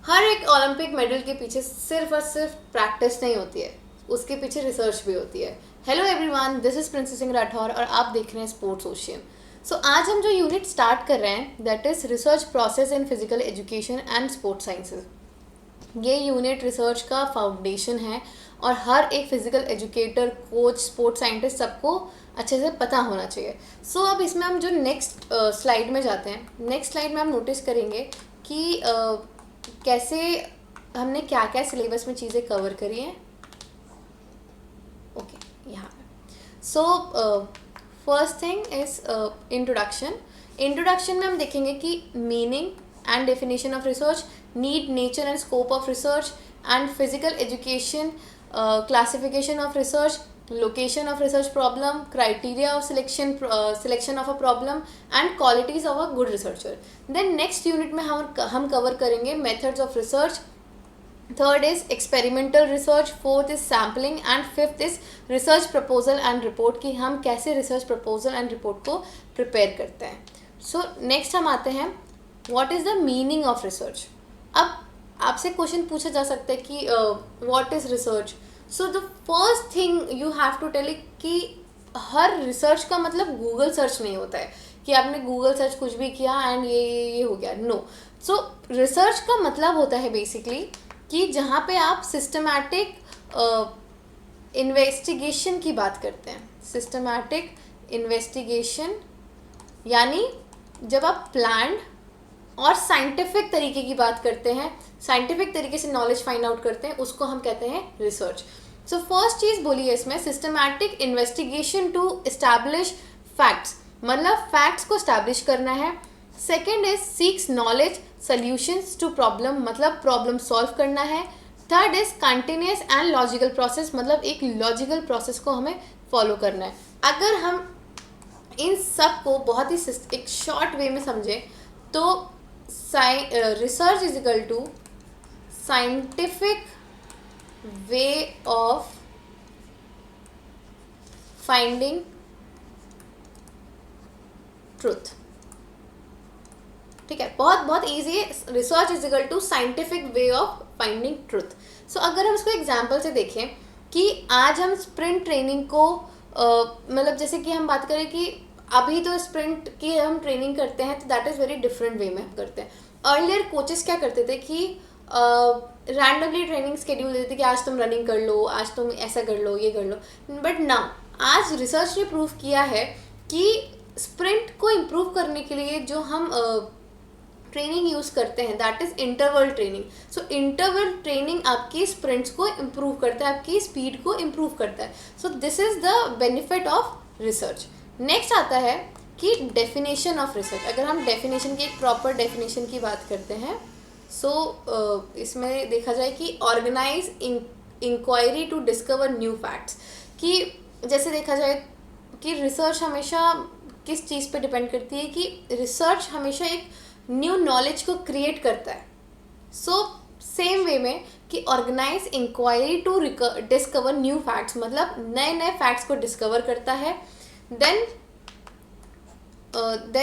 हर एक Olympic medal के पीछे सिर्फ और सिर्फ प्रैक्टिस नहीं होती है, उसके पीछे रिसर्च भी होती है। Hello everyone, this is princess Singh Rathore और आप देख रहे हैं स्पोर्ट्स ओशियन। सो आज हम जो यूनिट स्टार्ट कर रहे हैं that is research process in physical education and sports sciences. ये यूनिट रिसर्च का फाउंडेशन है और हर एक physical educator, coach, sports scientist सबको अच्छे से पता होना चाहिए। सो अब इसमें हम जो नेक्स्ट स्लाइड में जाते हैं, नेक्स्ट स्लाइड में हम नोटिस करेंगे कि कैसे हमने क्या क्या सिलेबस में चीज़ें कवर करी हैं। ओके, यहाँ so first thing is introduction में हम देखेंगे कि meaning and definition of research, need, nature and scope of research, and physical education, classification of research, location of research problem, criteria of selection of a problem, and qualities of a good researcher. Then next unit में हम cover करेंगे methods of research. Third is experimental research, fourth is sampling, and fifth is research proposal and report, कि हम कैसे research proposal and report को prepare करते हैं. So next हम आते हैं what is the meaning of research. अब आपसे क्वेश्चन पूछा जा सकता है कि what is research. So the first thing you have to tell कि हर रिसर्च का मतलब गूगल सर्च नहीं होता है कि आपने गूगल सर्च कुछ भी किया एंड ये हो गया, नो। सो रिसर्च का मतलब होता है बेसिकली कि जहाँ पे आप सिस्टमैटिक इन्वेस्टिगेशन की बात करते हैं। सिस्टमैटिक इन्वेस्टिगेशन यानी जब आप प्लान्ड और साइंटिफिक तरीके की बात करते हैं, साइंटिफिक तरीके से नॉलेज फाइंड आउट करते हैं, उसको हम कहते हैं रिसर्च। सो फर्स्ट चीज़ बोली है इसमें systematic investigation to establish facts, मतलब फैक्ट्स को इस्टेब्लिश करना है। Second is seeks knowledge solutions to problem, मतलब प्रॉब्लम सॉल्व करना है। Third is continuous and logical process, मतलब एक लॉजिकल प्रोसेस को हमें फॉलो करना है। अगर हम इन सब को बहुत ही एक शॉर्ट वे में समझें तो research is equal to scientific way of finding truth। ठीक है, बहुत ईजी है। Research is equal to scientific way of finding truth. So अगर हम इसको एग्जाम्पल से देखें कि आज हम स्प्रिंट ट्रेनिंग को मतलब जैसे कि हम बात करें कि अभी तो स्प्रिंट की हम ट्रेनिंग करते हैं तो that is very different way में हम करते हैं। अर्लियर कोचेस क्या करते थे कि रैंडमली ट्रेनिंग स्केड्यूल देते थे कि आज तुम रनिंग कर लो, आज तुम ऐसा कर लो, ये कर लो। बट नाउ आज रिसर्च ने प्रूव किया है कि स्प्रिंट को इम्प्रूव करने के लिए जो हम ट्रेनिंग यूज़ करते हैं that is interval training. So interval training आपकी स्प्रिंट्स को इम्प्रूव करता है, आपकी स्पीड को इम्प्रूव करता है। So this is the benefit of research. Next आता है कि डेफिनेशन ऑफ रिसर्च। अगर हम डेफिनेशन की एक प्रॉपर डेफिनेशन की बात करते हैं इसमें देखा जाए कि organise inquiry to discover new facts, कि जैसे देखा जाए कि रिसर्च हमेशा किस चीज़ पे डिपेंड करती है कि रिसर्च हमेशा एक न्यू नॉलेज को क्रिएट करता है। सो सेम वे में कि organise inquiry to discover new facts, मतलब नए नए फैक्ट्स को डिस्कवर करता है। देन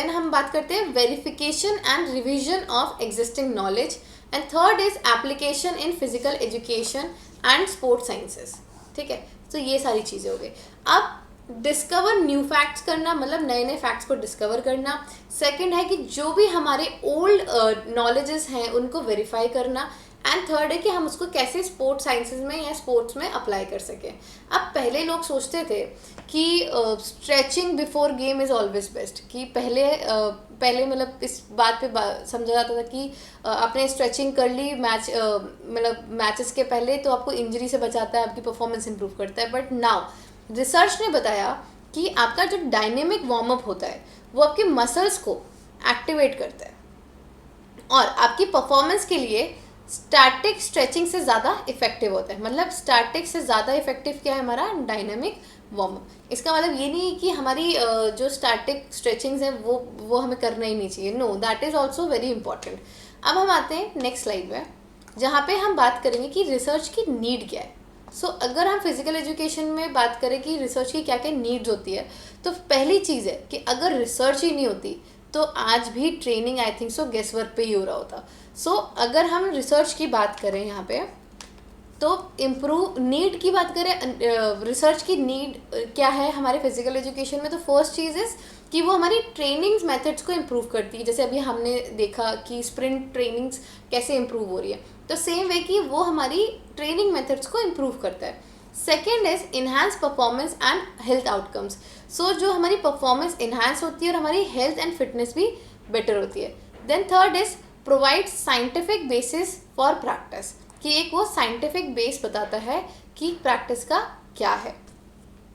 हम बात करते हैं verification and revision of existing knowledge. And third is application in physical education and sports sciences. ठीक है, तो ये सारी चीज़ें हो गई। अब डिस्कवर न्यू फैक्ट्स करना मतलब नए नए फैक्ट्स को डिस्कवर करना। सेकंड है कि जो भी हमारे ओल्ड नॉलेजेस हैं उनको वेरीफाई करना। एंड थर्ड है कि हम उसको कैसे स्पोर्ट्स साइंसेज में या स्पोर्ट्स में अप्लाई कर सकें। अब पहले लोग सोचते थे कि stretching before game is always best, कि पहले मतलब इस बात पे समझा जाता था कि आपने स्ट्रेचिंग कर ली मतलब मैचेस के पहले तो आपको इंजरी से बचाता है, आपकी परफॉर्मेंस इंप्रूव करता है। बट नाउ रिसर्च ने बताया कि आपका जो डायनेमिक वार्म अप होता है वो आपके मसल्स को एक्टिवेट करता है और आपकी परफॉर्मेंस के लिए स्टैटिक स्ट्रेचिंग से ज़्यादा इफेक्टिव होता है। मतलब स्टैटिक से ज़्यादा इफेक्टिव क्या है हमारा डायनामिक वार्म अप। इसका मतलब ये नहीं कि हमारी जो स्टैटिक स्ट्रेचिंग्स हैं वो हमें करना ही नहीं चाहिए, no, that is also very important. अब हम आते हैं नेक्स्ट स्लाइड में जहाँ पे हम बात करेंगे कि रिसर्च की नीड क्या है। सो अगर हम फिजिकल एजुकेशन में बात करें कि रिसर्च की क्या क्या नीड्स होती है तो पहली चीज़ है कि अगर रिसर्च ही नहीं होती तो आज भी training I think so guess work पे ही हो रहा होता। सो अगर हम रिसर्च की बात करें यहाँ पे, तो इम्प्रूव नीड की बात करें, रिसर्च की नीड क्या है हमारे फिजिकल एजुकेशन में, तो फर्स्ट चीज़ इज़ कि वो हमारी ट्रेनिंग्स मेथड्स को इम्प्रूव करती है। जैसे अभी हमने देखा कि स्प्रिंट ट्रेनिंग्स कैसे इम्प्रूव हो रही है, तो सेम वे कि वो हमारी ट्रेनिंग मेथड्स को इम्प्रूव करता है। Second is enhance performance and health outcomes. So जो हमारी परफॉर्मेंस इन्हांस होती है और हमारी हेल्थ एंड फिटनेस भी बेटर होती है। Then third is provide scientific basis for practice, कि एक वो साइंटिफिक बेस बताता है कि प्रैक्टिस का क्या है।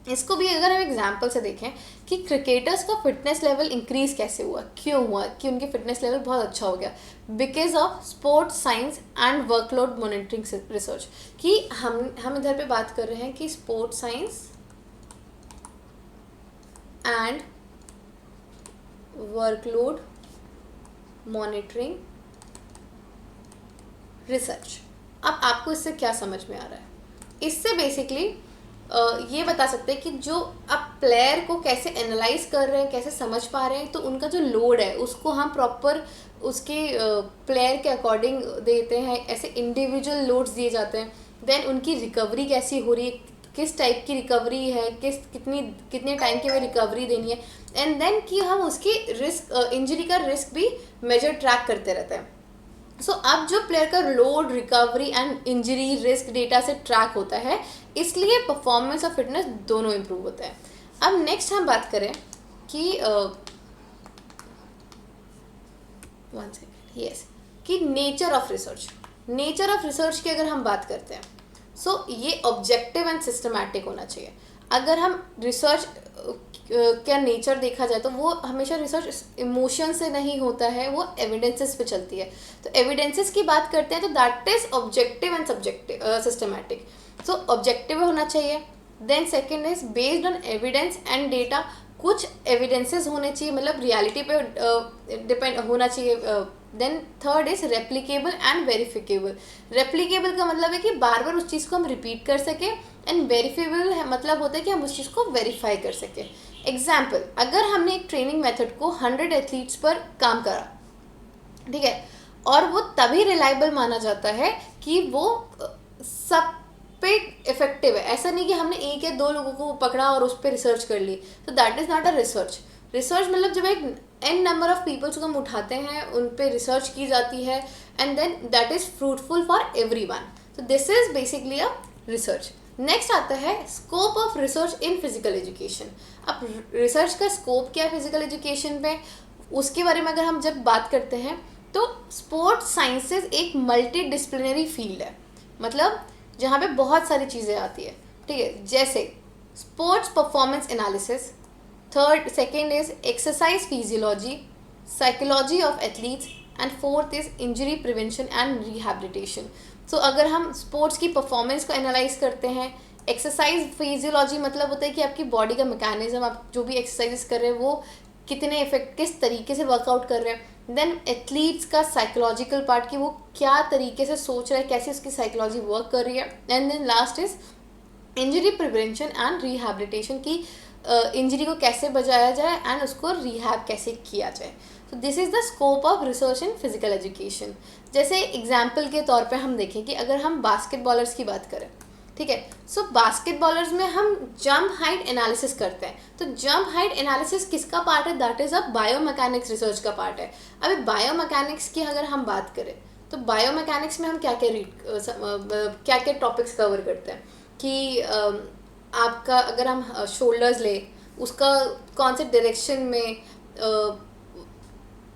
इसको भी अगर हम एग्जांपल से देखें कि क्रिकेटर्स का फिटनेस लेवल इंक्रीज कैसे हुआ, क्यों हुआ कि उनकी फिटनेस लेवल बहुत अच्छा हो गया, because of sports science and workload monitoring research. कि हम इधर पे बात कर रहे हैं कि sports science and workload monitoring research. अब आपको इससे क्या समझ में आ रहा है? इससे बेसिकली ये बता सकते हैं कि जो आप प्लेयर को कैसे एनालाइज कर रहे हैं, कैसे समझ पा रहे हैं, तो उनका जो लोड है उसको हम प्रॉपर उसके प्लेयर के अकॉर्डिंग देते हैं, ऐसे इंडिविजुअल लोड्स दिए जाते हैं। देन उनकी रिकवरी कैसी हो रही है, किस टाइप की रिकवरी है, कितने टाइम की हमें रिकवरी देनी है, एंड देन कि हम उसकी रिस्क इंजरी का रिस्क भी मेजर ट्रैक करते रहते हैं। सो अब जो प्लेयर का load, recovery and injury risk data से ट्रैक होता है, इसलिए परफॉर्मेंस और फिटनेस दोनों इम्प्रूव होता है। अब नेक्स्ट हम बात करें कि वन सेकेंड, यस, कि nature of research. Nature of research की अगर हम बात करते हैं, सो ये ऑब्जेक्टिव एंड सिस्टमैटिक होना चाहिए। अगर हम रिसर्च क्या नेचर देखा जाए तो वो हमेशा रिसर्च इमोशन से नहीं होता है, वो एविडेंसेस पे चलती है। तो एविडेंसेस की बात करते हैं तो that is objective and subjective systematic. So objective होना चाहिए। Then second is based on evidence and data. कुछ एविडेंसेस होने चाहिए, मतलब रियलिटी पे डिपेंड होना चाहिए। Then third is replicable and verifiable. Replicable का मतलब है कि बार बार उस चीज़ को हम रिपीट कर सकें, एंड वेरीफेबल मतलब होता है कि हम उस चीज़ को वेरीफाई कर सकें। एग्जाम्पल, अगर हमने एक ट्रेनिंग मेथड को 100 एथलीट्स पर काम करा, ठीक है, और वो तभी रिलायबल माना जाता है कि वो सब पे इफेक्टिव है। ऐसा नहीं कि हमने एक या दो लोगों को पकड़ा और उस पर रिसर्च कर ली, तो that is not a research. Research मतलब जब एक एन नंबर ऑफ पीपल्स को हम उठाते हैं, उन पे रिसर्च की जाती है, and then that is fruitful for everyone. तो this is basically a research. Next आता है scope of research in physical education. अब रिसर्च का स्कोप क्या है फिजिकल एजुकेशन पे, उसके बारे में अगर हम जब बात करते हैं, तो स्पोर्ट्स साइंसेज एक मल्टी डिसिप्लिनरी फील्ड है, मतलब जहाँ पे बहुत सारी चीज़ें आती है, ठीक है, जैसे sports performance analysis, third second is exercise physiology, psychology of athletes, and fourth is injury prevention and rehabilitation. So अगर हम स्पोर्ट्स की परफॉर्मेंस को एनालाइज करते हैं, एक्सरसाइज फिजियोलॉजी मतलब होता है कि आपकी बॉडी का मैकेनिज्म, आप जो भी एक्सरसाइजेस कर रहे हैं वो कितने इफेक्ट, किस तरीके से वर्कआउट कर रहे हैं। देन एथलीट्स का साइकोलॉजिकल पार्ट, कि वो क्या तरीके से सोच रहे हैं, कैसे उसकी साइकोलॉजी वर्क कर रही है। And then last is injury prevention and rehabilitation, की इंजरी को कैसे बचाया जाए एंड उसको रिहैब कैसे किया जाए। तो this is the scope of research in physical education. जैसे एग्जाम्पल के तौर पे हम देखें कि अगर हम बास्केटबॉलर्स की बात करें, ठीक है, सो बास्केटबॉलर्स में हम जंप हाइट एनालिसिस करते हैं। तो जंप हाइट एनालिसिस किसका पार्ट है? That is a biomechanics research का पार्ट है। अभी बायोमैकेनिक्स की अगर हम बात करें तो बायोमैकेनिक्स में हम क्या क्या टॉपिक्स कवर करते हैं कि आपका अगर हम शोल्डर्स ले, उसका कौन से डायरेक्शन में,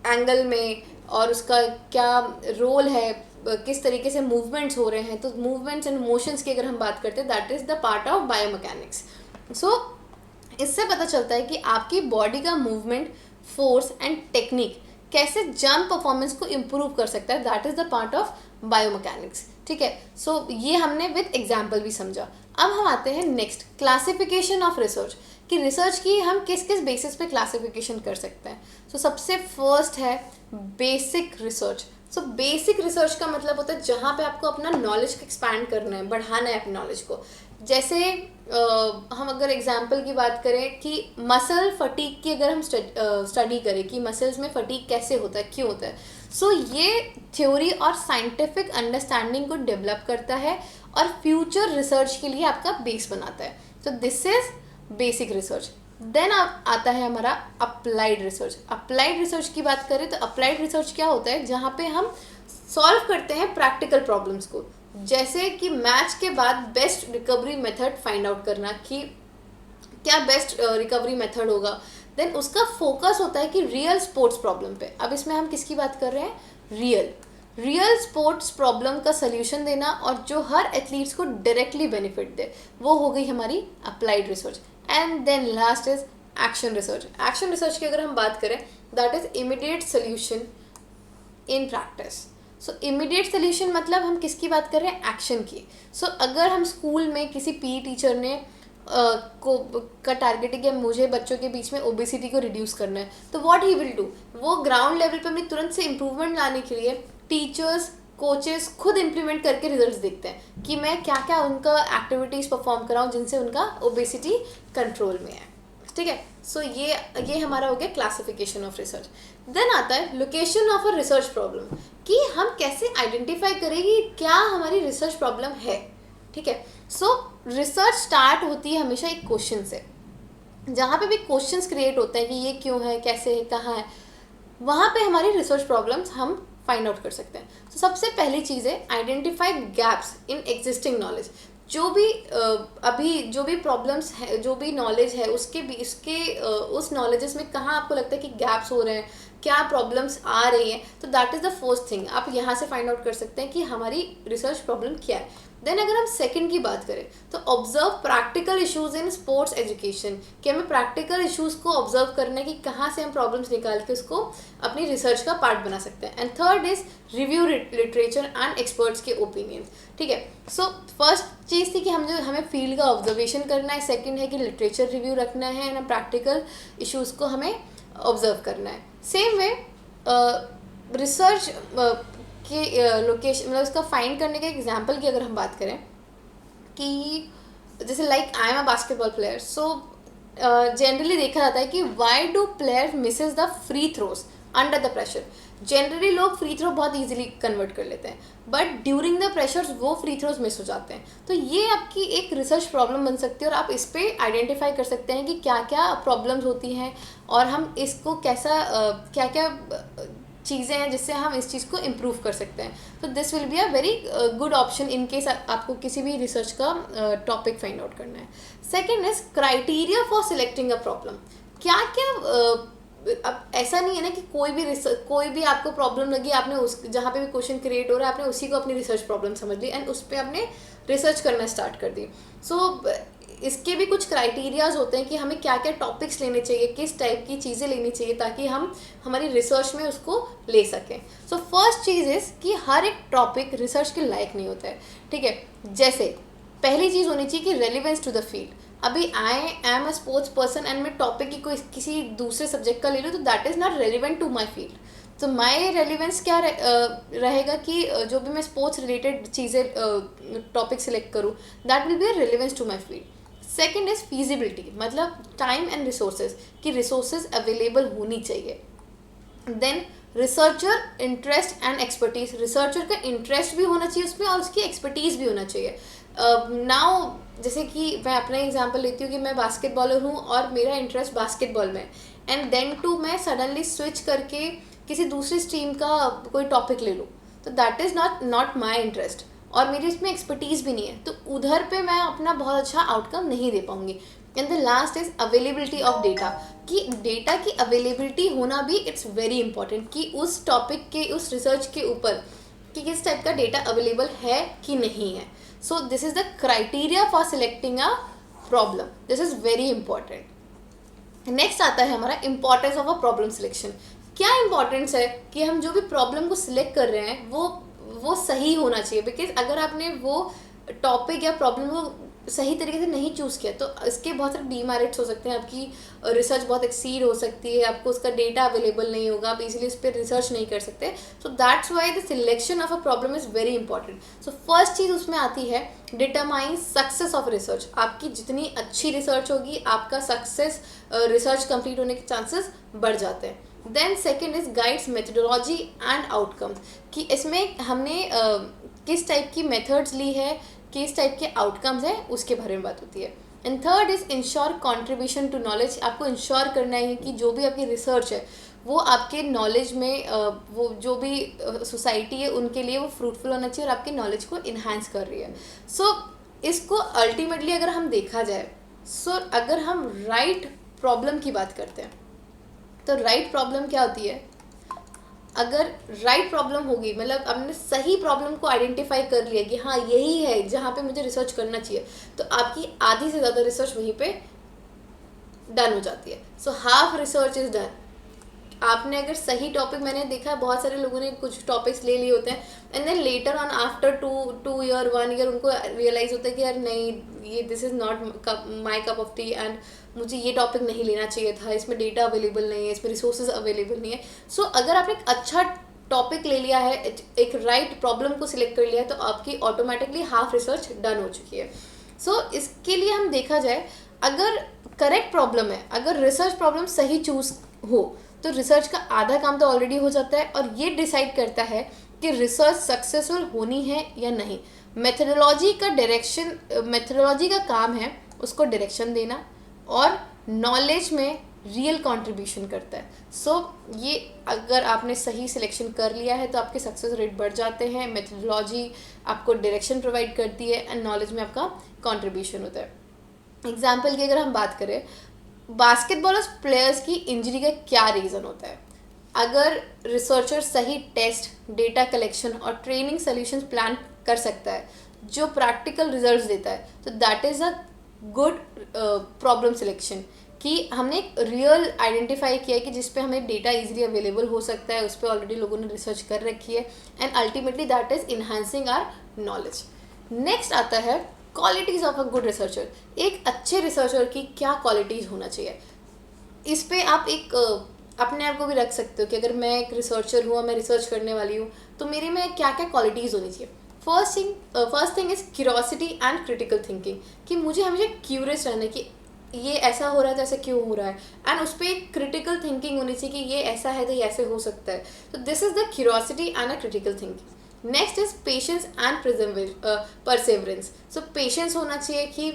एंगल में, और उसका क्या रोल है, किस तरीके से मूवमेंट्स हो रहे हैं। तो मूवमेंट्स एंड मोशंस की अगर हम बात करते हैं, that is the part of biomechanics. So इससे पता चलता है कि आपकी बॉडी का मूवमेंट, फोर्स एंड टेक्निक कैसे जंप परफॉर्मेंस को इम्प्रूव कर सकता है, that is the part of biomechanics, ठीक है। सो ये हमने विद एग्जाम्पल भी समझा। अब हम आते हैं नेक्स्ट, क्लासिफिकेशन ऑफ रिसर्च, कि रिसर्च की हम किस किस बेसिस पे क्लासिफिकेशन कर सकते हैं। सो सबसे फर्स्ट है basic research. So basic research का मतलब होता है जहाँ पे आपको अपना नॉलेज को एक्सपैंड करना है, बढ़ाना है अपने नॉलेज को। जैसे हम अगर एग्जाम्पल की बात करें कि मसल फटीक की अगर हम स्टडी करें कि मसल्स में फटीक कैसे होता है, क्यों होता है, सो ये थ्योरी और साइंटिफिक अंडरस्टैंडिंग को डेवलप करता है और फ्यूचर रिसर्च के लिए आपका बेस बनाता है. तो this is basic research. Then आता है हमारा अप्लाइड रिसर्च. अप्लाइड रिसर्च की बात करें तो अप्लाइड रिसर्च क्या होता है, जहाँ पे हम सॉल्व करते हैं प्रैक्टिकल प्रॉब्लम्स को. जैसे कि मैच के बाद best recovery method find out करना कि क्या बेस्ट रिकवरी मेथड होगा. देन उसका फोकस होता है कि रियल स्पोर्ट्स प्रॉब्लम पे. अब इसमें हम किसकी बात कर रहे हैं, रियल स्पोर्ट्स प्रॉब्लम का सल्यूशन देना और जो हर एथलीट्स को डायरेक्टली बेनिफिट दे, वो हो गई हमारी applied research. And then last is action research. Action research की अगर हम बात करें, that is immediate solution in practice. So immediate solution मतलब हम किसकी बात कर रहे हैं, एक्शन की. सो अगर हम स्कूल में किसी पी टीचर ने का टारगेट है कि मुझे बच्चों के बीच में ओबेसिटी को रिड्यूस करना है, तो व्हाट ही विल डू, वो ग्राउंड लेवल पे अपनी तुरंत से इम्प्रूवमेंट लाने के लिए टीचर्स कोचेस खुद इम्प्लीमेंट करके रिजल्ट्स देखते हैं कि मैं क्या क्या उनका एक्टिविटीज़ परफॉर्म कराऊँ जिनसे उनका ओबेसिटी कंट्रोल में है. ठीक है. सो ये हमारा हो गया क्लासिफिकेशन ऑफ रिसर्च. देन आता है location of a research problem, कि हम कैसे आइडेंटिफाई करें कि क्या हमारी रिसर्च प्रॉब्लम है. ठीक है. सो रिसर्च स्टार्ट होती है हमेशा एक क्वेश्चन से. जहाँ पे भी क्वेश्चंस क्रिएट होते हैं कि ये क्यों है, कैसे है, कहाँ है, वहाँ पे हमारी रिसर्च प्रॉब्लम्स हम फाइंड आउट कर सकते हैं. तो सबसे पहली चीज़ है identify gaps in existing knowledge. जो भी अभी जो भी प्रॉब्लम्स है, जो भी नॉलेज है, उस नॉलेजेस में कहाँ आपको लगता है कि गैप्स हो रहे हैं, क्या प्रॉब्लम्स आ रही हैं. तो that is the first thing. आप यहाँ से फाइंड आउट कर सकते हैं कि हमारी रिसर्च प्रॉब्लम क्या है. देन अगर हम सेकंड की बात करें तो observe practical issues in sports education, कि हमें प्रैक्टिकल इश्यूज को ऑब्जर्व करना है कि कहाँ से हम प्रॉब्लम्स निकाल के उसको अपनी रिसर्च का पार्ट बना सकते हैं. And third is review literature and experts के ओपिनियंस. ठीक है. सो फर्स्ट चीज़ थी कि हमें फील्ड का ऑब्जर्वेशन करना है. सेकेंड है कि लिटरेचर रिव्यू रखना है एंड प्रैक्टिकल इश्यूज़ को हमें ऑब्जर्व करना है. सेम वे रिसर्च कि लोकेशन मतलब उसका फाइंड करने के एग्जांपल की अगर हम बात करें कि जैसे like I am a basketball player. So generally देखा जाता है कि why do player Mrs the free throws under the pressure. Generally लोग फ्री थ्रो बहुत इजीली कन्वर्ट कर लेते हैं, बट ड्यूरिंग द प्रेशर्स वो फ्री थ्रोज मिस हो जाते हैं. तो ये आपकी एक रिसर्च प्रॉब्लम बन सकती है और आप इस पर आइडेंटिफाई कर सकते हैं कि क्या क्या प्रॉब्लम्स होती हैं और हम इसको कैसा क्या क्या चीज़ें हैं जिससे हम इस चीज़ को इम्प्रूव कर सकते हैं. तो this will be a very good option in case आपको किसी भी रिसर्च का टॉपिक फाइंड आउट करना है. Second is criteria for selecting a problem. क्या क्या अब ऐसा नहीं है ना कि कोई भी आपको प्रॉब्लम लगी, आपने उस जहाँ पे भी क्वेश्चन क्रिएट हो रहा है आपने उसी को अपनी रिसर्च प्रॉब्लम समझ ली एंड उस पर आपने रिसर्च करना स्टार्ट कर दी. सो इसके भी कुछ क्राइटेरियाज होते हैं कि हमें क्या क्या टॉपिक्स लेने चाहिए, किस टाइप की चीज़ें लेनी चाहिए ताकि हम हमारी रिसर्च में उसको ले सकें. सो फर्स्ट चीज़ इज़ कि हर एक टॉपिक रिसर्च के लायक नहीं होता है. ठीक है. जैसे पहली चीज़ होनी चाहिए कि रेलिवेंस टू द फील्ड. अभी I am a sports person and मैं टॉपिक की कोई किसी दूसरे सब्जेक्ट का ले लूँ तो that is not relevant to my field. तो माई रेलिवेंस क्या रहेगा कि जो भी मैं स्पोर्ट्स रिलेटेड चीज़ें टॉपिक सिलेक्ट करूँ that will be a relevance to my field. Second is feasibility, मतलब टाइम एंड रिसोर्सेज, कि रिसोर्सेज अवेलेबल होनी चाहिए. Then researcher interest and expertise. Researcher का इंटरेस्ट भी होना चाहिए उसमें और उसकी एक्सपर्टीज़ भी होना चाहिए. नाउ जैसे कि मैं अपना एग्जांपल लेती हूँ कि मैं बास्केटबॉलर हूँ और मेरा इंटरेस्ट बास्केटबॉल में एंड देन टू मैं सडनली स्विच करके किसी दूसरी स्ट्रीम का कोई टॉपिक ले लूँ तो that is not my interest और मेरी इसमें एक्सपर्टीज़ भी नहीं है. तो उधर पे मैं अपना बहुत अच्छा आउटकम नहीं दे पाऊँगी. And the last is availability of data, कि डेटा की अवेलेबिलिटी होना भी इट्स वेरी इंपॉर्टेंट कि उस टॉपिक के उस रिसर्च के ऊपर कि किस टाइप का डेटा अवेलेबल है कि नहीं है. So this is the criteria for selecting a problem. This is very important. Next आता है हमारा importance of a problem selection. क्या इंपॉर्टेंस है कि हम जो भी प्रॉब्लम को सिलेक्ट कर रहे हैं वो सही होना चाहिए. बिकॉज अगर आपने वो टॉपिक या प्रॉब्लम को सही तरीके से नहीं चूज़ किया तो इसके बहुत सारे डीमेरिट्स हो सकते हैं। आपकी रिसर्च बहुत एक्सीड हो सकती है, आपको उसका डेटा अवेलेबल नहीं होगा, आप इजीली उस पर रिसर्च नहीं कर सकते। So that's why the selection of a problem is very important. So first चीज़ उसमें आती है डिटरमाइन सक्सेस ऑफ रिसर्च। आपकी जितनी अच्छी रिसर्च होगी, आपका सक्सेस रिसर्च कंप्लीट होने के चांसेस बढ़ जाते हैं। Then second is guides methodology and outcomes, कि इसमें हमने किस टाइप की मेथड्स ली है, किस टाइप के आउटकम्स हैं, उसके बारे में बात होती है। And third is ensure contribution to knowledge. आपको इंश्योर करना है कि जो भी आपकी रिसर्च है वो आपके नॉलेज में वो जो भी सोसाइटी है उनके लिए वो फ्रूटफुल होना चाहिए और आपके नॉलेज को इन्हांस कर रही है। सो इसको अल्टीमेटली अगर हम देखा जाए, सो अगर हम राइट प्रॉब्लम की बात करते हैं तो राइट प्रॉब्लम क्या होती है? अगर राइट प्रॉब्लम होगी, मतलब हमने सही प्रॉब्लम को आइडेंटिफाई कर लिया कि हाँ यही है जहाँ पे मुझे रिसर्च करना चाहिए, तो आपकी आधी से ज़्यादा रिसर्च वहीं पे डन हो जाती है। So half research is done. आपने अगर सही टॉपिक, मैंने देखा है बहुत सारे लोगों ने कुछ टॉपिक्स ले लिए होते हैं and then later on after 2 year 1 year उनको रियलाइज़ होता है कि यार नहीं, ये this is not my cup of tea and मुझे ये टॉपिक नहीं लेना चाहिए था, इसमें डेटा अवेलेबल नहीं है, इसमें रिसोर्सेज अवेलेबल नहीं है। सो अगर आपने एक अच्छा टॉपिक ले लिया है, एक राइट प्रॉब्लम को सिलेक्ट कर लिया है, तो आपकी ऑटोमेटिकली हाफ रिसर्च डन हो चुकी है। सो इसके लिए हम देखा जाए, अगर करेक्ट प्रॉब्लम है, अगर रिसर्च प्रॉब्लम सही चूज हो तो रिसर्च का आधा काम तो ऑलरेडी हो जाता है और ये डिसाइड करता है कि रिसर्च सक्सेसफुल होनी है या नहीं। मेथडोलॉजी का डायरेक्शन, मेथडोलॉजी का काम है उसको डायरेक्शन देना और नॉलेज में रियल कंट्रीब्यूशन करता है। सो ये अगर आपने सही सिलेक्शन कर लिया है तो आपके सक्सेस रेट बढ़ जाते हैं। मेथडोलॉजी आपको डायरेक्शन प्रोवाइड करती है एंड नॉलेज में आपका कंट्रीब्यूशन होता है। एग्जाम्पल की अगर हम बात करें, बास्केटबॉल प्लेयर्स की इंजरी का क्या रीज़न होता है? अगर रिसर्चर सही टेस्ट, डेटा कलेक्शन और ट्रेनिंग सॉल्यूशंस प्लान कर सकता है जो प्रैक्टिकल रिजल्ट्स देता है, तो that is a good problem selection, कि हमने एक रियल आइडेंटिफाई किया है कि जिस पे हमें डेटा इजीली अवेलेबल हो सकता है, उस पर ऑलरेडी लोगों ने रिसर्च कर रखी है and ultimately that is enhancing our knowledge. Next आता है qualities of a good researcher. एक अच्छे रिसर्चर की क्या क्वालिटीज़ होना चाहिए? इस पे आप एक अपने आप को भी रख सकते हो कि अगर मैं एक रिसर्चर हूँ, मैं रिसर्च करने वाली हूँ, तो मेरे में क्या क्या क्वालिटीज़ होनी चाहिए। First thing is curiosity and critical thinking, कि मुझे हमेशा क्यूरियस रहना है कि ये ऐसा हो रहा है तो ऐसा क्यों हो रहा है, एंड उस पर एक क्रिटिकल थिंकिंग होनी चाहिए कि ये ऐसा है तो ये ऐसे हो सकता है। तो this is the curiosity and a critical thinking. Next is patience and Perseverance. So patience होना चाहिए कि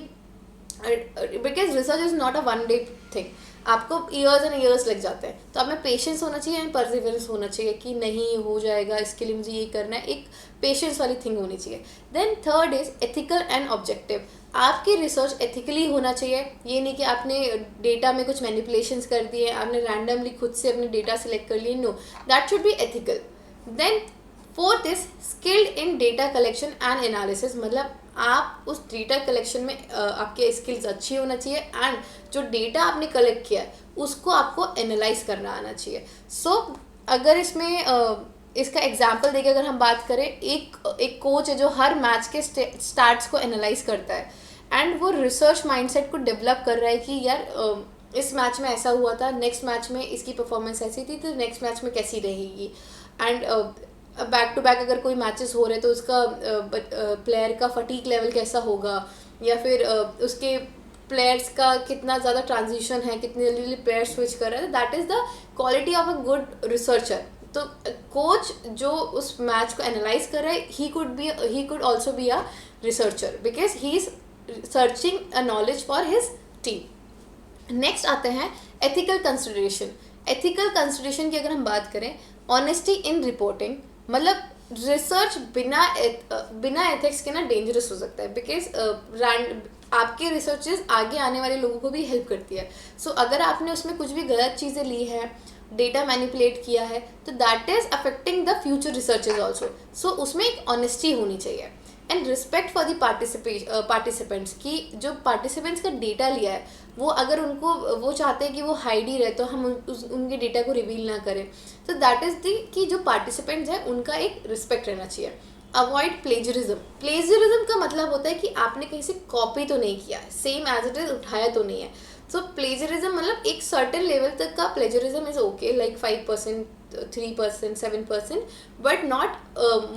because research is not a one day thing, आपको ईयर्स एंड ईयर्स लग जाते हैं। तो आप में पेशेंस होना चाहिए एंड परसिवरेंस होना चाहिए कि नहीं हो जाएगा, इसके लिए मुझे ये करना है, एक पेशेंस वाली थिंग होनी चाहिए। Then third is ethical and objective. आपकी रिसर्च एथिकली होना चाहिए, ये नहीं कि आपने डेटा में कुछ मैनिपुलेशंस कर दिए, आपने रैंडमली खुद से अपने डेटा सेलेक्ट कर लिए, no, that should be ethical. Then fourth is skilled in data collection and analysis, मतलब आप उस डेटा कलेक्शन में आपके स्किल्स अच्छी होना चाहिए एंड जो डेटा आपने कलेक्ट किया है उसको आपको एनालाइज करना आना चाहिए। सो अगर इसमें इसका एग्जांपल देके अगर हम बात करें, एक कोच है जो हर मैच के स्टार्ट्स को एनालाइज करता है एंड वो रिसर्च माइंडसेट को डेवलप कर रहा है कि यार इस मैच में ऐसा हुआ था, नेक्स्ट मैच में इसकी परफॉर्मेंस ऐसी थी, तो नेक्स्ट मैच में कैसी रहेगी, एंड बैक टू बैक अगर कोई मैचेस हो रहे तो उसका प्लेयर का फटीक लेवल कैसा होगा, या फिर उसके प्लेयर्स का कितना ज़्यादा ट्रांजिशन है, कितने जल्दी प्लेयर स्विच कर रहे हैं। That is the quality of a good researcher. तो कोच जो उस मैच को एनालाइज कर रहा है, he could also be a researcher because he is searching a knowledge for his team. Next आते हैं एथिकल कंसिडरेशन। एथिकल कंसिडरेशन की अगर हम बात करें, ऑनेस्टी इन रिपोर्टिंग, मतलब रिसर्च बिना एथिक्स के ना डेंजरस हो सकता है, बिकॉज आपके रिसर्चेस आगे आने वाले लोगों को भी हेल्प करती है। सो अगर आपने उसमें कुछ भी गलत चीज़ें ली है, डेटा मैनिपुलेट किया है, तो that is affecting the future researches also. So उसमें एक ऑनेस्टी होनी चाहिए and respect for the participants, की जो पार्टिसिपेंट्स का डेटा लिया है वो अगर उनको वो चाहते हैं कि वो हाइड ही रहे तो हम उनके डेटा को रिवील ना करें, तो दैट इज़ दी कि जो पार्टिसिपेंट्स हैं उनका एक रिस्पेक्ट रहना चाहिए। Avoid plagiarism. प्लेजरिज्म का मतलब होता है कि आपने कहीं से कॉपी तो नहीं किया है, सेम एज इट इज उठाया तो नहीं है। सो प्लेजरिज्म मतलब एक सर्टेन लेवल तक का plagiarism is okay, like 5%, 3%, 7%, but not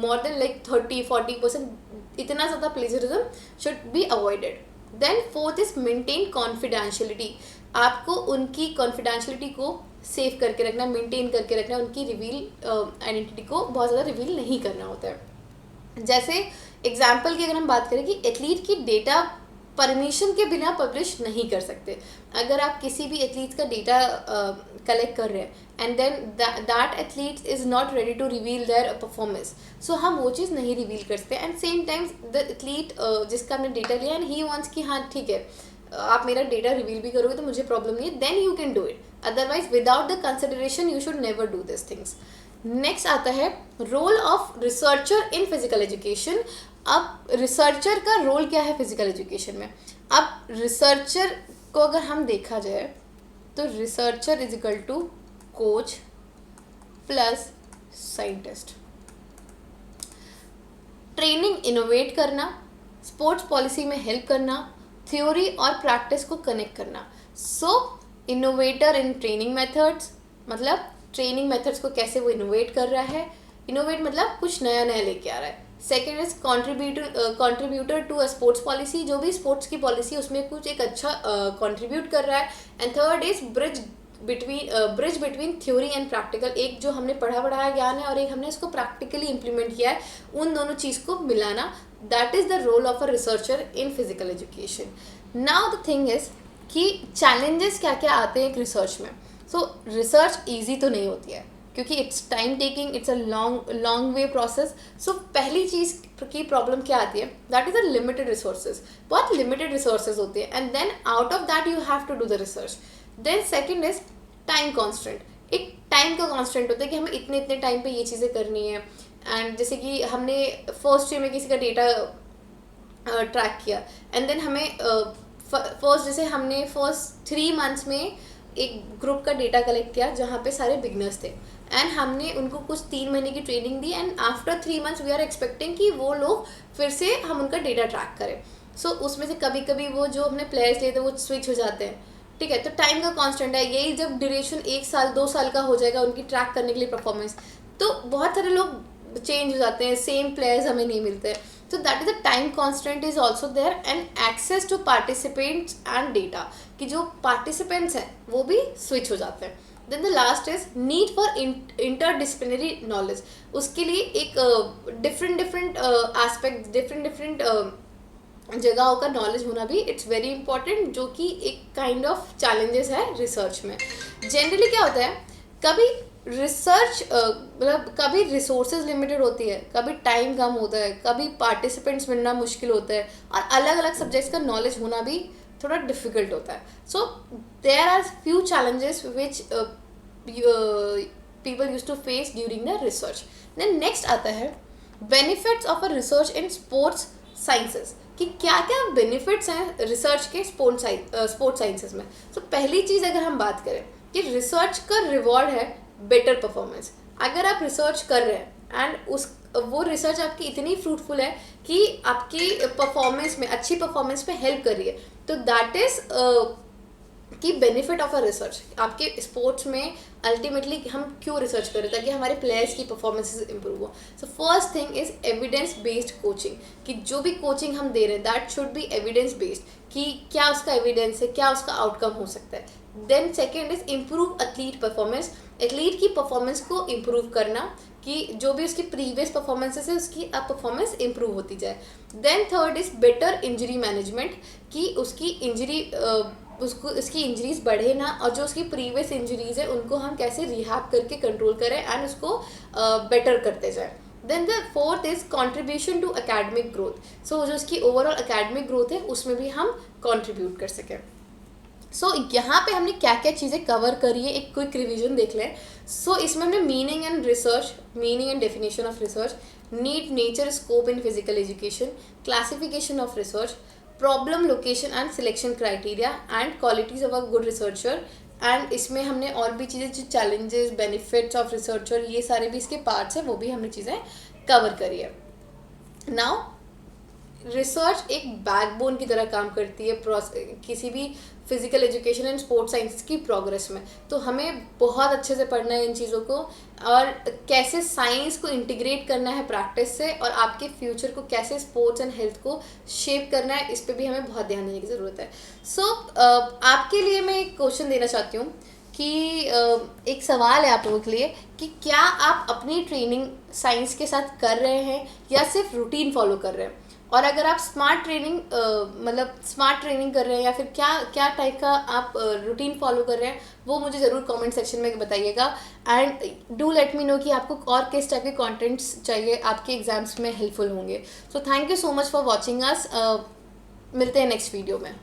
more than like 30-40%। इतना ज़्यादा plagiarism should be avoided. Then fourth is maintain confidentiality. आपको उनकी कॉन्फिडेंशियलिटी को सेव करके रखना, मेंटेन करके रखना, उनकी रिवील आइडेंटिटी को बहुत ज़्यादा रिवील नहीं करना होता है। जैसे एग्जाम्पल की अगर हम बात करें कि एथलीट की डेटा परमिशन के बिना पब्लिश नहीं कर सकते। अगर आप किसी भी एथलीट का डेटा कलेक्ट कर रहे हैं and then that athlete is not ready to reveal their performance, so हम वो चीज़ नहीं रिवील कर सकते। And same times the athlete जिसका हमने डेटा लिया एंड ही वांट्स कि हाँ ठीक है आप मेरा डेटा रिवील भी करोगे तो मुझे प्रॉब्लम नहीं है, then you can do it. Otherwise without the consideration you should never do this things. Next आता है role of researcher in physical education. अब रिसर्चर का रोल क्या है फिजिकल एजुकेशन में? अब रिसर्चर को अगर हम देखा जाए तो researcher is equal to coach plus scientist. Training innovate करना, स्पोर्ट्स पॉलिसी में हेल्प करना, थ्योरी और प्रैक्टिस को कनेक्ट करना। So innovator in training methods, मतलब ट्रेनिंग मेथड्स को कैसे वो इनोवेट कर रहा है, इनोवेट मतलब कुछ नया नया लेके आ रहा है। Second is contributor to a sports policy, जो भी स्पोर्ट्स की पॉलिसी उसमें कुछ एक अच्छा कंट्रीब्यूट कर रहा है। And third is bridge between theory and practical, एक जो हमने पढ़ाया ज्ञान है और एक हमने इसको प्रैक्टिकली इंप्लीमेंट किया है, उन दोनों चीज़ को मिलाना, that is the role of a researcher in physical education. Now the thing is कि चैलेंजेस क्या क्या आते हैं एक रिसर्च में। सो रिसर्च ईजी तो नहीं होती है क्योंकि it's time taking, it's a long way process. So पहली चीज़ की प्रॉब्लम क्या आती है, that is a limited resources, बहुत लिमिटेड रिसोर्सेज होते हैं and then out of that you have to do the research. Then second is time constant, एक टाइम का कॉन्स्टेंट होता है कि हमें इतने इतने टाइम पे ये चीज़ें करनी है। एंड जैसे कि हमने फर्स्ट ईयर में किसी का डेटा ट्रैक किया एंड देन हमें फर्स्ट जैसे हमने फर्स्ट 3 मंथ्स में एक ग्रुप का डेटा कलेक्ट किया जहाँ पे सारे बिगनर्स थे एंड हमने उनको कुछ 3 महीने की ट्रेनिंग दी and after 3 months we are expecting कि वो लोग फिर से हम उनका डेटा ट्रैक करें। सो उसमें से कभी कभी वो जो हमने प्लेयर्स लिए थे वो स्विच हो जाते हैं, ठीक है। तो टाइम का कांस्टेंट है, यही जब ड्यूरेशन 1 साल 2 साल का हो जाएगा उनकी ट्रैक करने के लिए परफॉर्मेंस, तो बहुत सारे लोग चेंज हो जाते हैं, सेम प्लेयर्स हमें नहीं मिलते हैं। So that is the time constant is also there and access to participants and data, कि जो participants हैं वो भी switch हो जाते हैं। Then the last is need for interdisciplinary knowledge, उसके लिए एक different aspect, different जगहों का नॉलेज होना भी इट्स वेरी इंपॉर्टेंट, जो कि एक काइंड ऑफ चैलेंजेस है रिसर्च में। जनरली क्या होता है, कभी रिसर्च मतलब कभी रिसोर्सेज लिमिटेड होती है, कभी टाइम कम होता है, कभी पार्टिसिपेंट्स मिलना मुश्किल होता है और अलग अलग सब्जेक्ट्स का नॉलेज होना भी थोड़ा डिफिकल्ट होता है। So there are few challenges which people use to face during the research. Then next आता है benefits of a research in sports sciences, कि क्या क्या बेनिफिट्स हैं रिसर्च के स्पोर्ट्स साइंसेज में। तो पहली चीज़ अगर हम बात करें कि रिसर्च का रिवॉर्ड है बेटर परफॉर्मेंस। अगर आप रिसर्च कर रहे हैं एंड वो रिसर्च आपकी इतनी फ्रूटफुल है कि आपकी परफॉर्मेंस में, अच्छी परफॉर्मेंस में हेल्प कर रही है, तो दैट इज़ की बेनिफिट ऑफ अ रिसर्च। आपके स्पोर्ट्स में अल्टीमेटली हम क्यों रिसर्च करें, ताकि हमारे प्लेयर्स की परफॉर्मेंसेस इंप्रूव हो। So first thing is evidence based coaching, कि जो भी कोचिंग हम दे रहे हैं that should B evidence based, कि क्या उसका एविडेंस है, क्या उसका आउटकम हो सकता है। Then second is improve athlete performance, athlete की परफॉर्मेंस को इम्प्रूव करना, कि जो भी उसकी प्रीवियस परफॉर्मेंसेस है उसकी अब परफॉर्मेंस इम्प्रूव होती जाए। Then third is better injury management, कि उसकी इंजरी उसकी इंजरीज बढ़े ना, और जो उसकी प्रीवियस इंजरीज है उनको हम कैसे रिहैब करके कंट्रोल करें एंड उसको बेटर करते जाएं। Then the fourth is contribution to academic growth, so जो उसकी ओवरऑल एकेडमिक ग्रोथ है उसमें भी हम कंट्रीब्यूट कर सकें। सो यहाँ पे हमने क्या क्या चीज़ें कवर करी है, एक क्विक रिवीजन देख लें। सो इसमें हमने meaning and research, meaning and definition of research, need, nature, scope in physical education, classification of research, problem, location and selection criteria and qualities of a good researcher. And इसमें हमने और भी चीज़ें, जो चैलेंजेस, बेनिफिट्स ऑफ रिसर्चर, ये सारे भी इसके पार्ट्स हैं, वो भी हमने चीज़ें कवर करी है। नाउ रिसर्च एक बैकबोन की तरह काम करती है किसी भी physical education and sports science की प्रोग्रेस में। तो हमें बहुत अच्छे से पढ़ना है इन चीज़ों को, और कैसे साइंस को इंटीग्रेट करना है प्रैक्टिस से, और आपके फ्यूचर को कैसे स्पोर्ट्स एंड हेल्थ को शेप करना है, इस पर भी हमें बहुत ध्यान देने की ज़रूरत है। सो आपके लिए मैं एक क्वेश्चन देना चाहती हूँ कि एक सवाल है आप लोगों के लिए कि क्या आप अपनी ट्रेनिंग साइंस के साथ कर रहे हैं या सिर्फ रूटीन फॉलो कर रहे हैं, और अगर आप स्मार्ट ट्रेनिंग मतलब स्मार्ट ट्रेनिंग कर रहे हैं या फिर क्या क्या टाइप का आप रूटीन फॉलो कर रहे हैं, वो मुझे ज़रूर कमेंट सेक्शन में बताइएगा। And do let me know कि आपको और किस टाइप के कंटेंट्स चाहिए, आपके एग्जाम्स में हेल्पफुल होंगे। So thank you so much for watching us. मिलते हैं नेक्स्ट वीडियो में।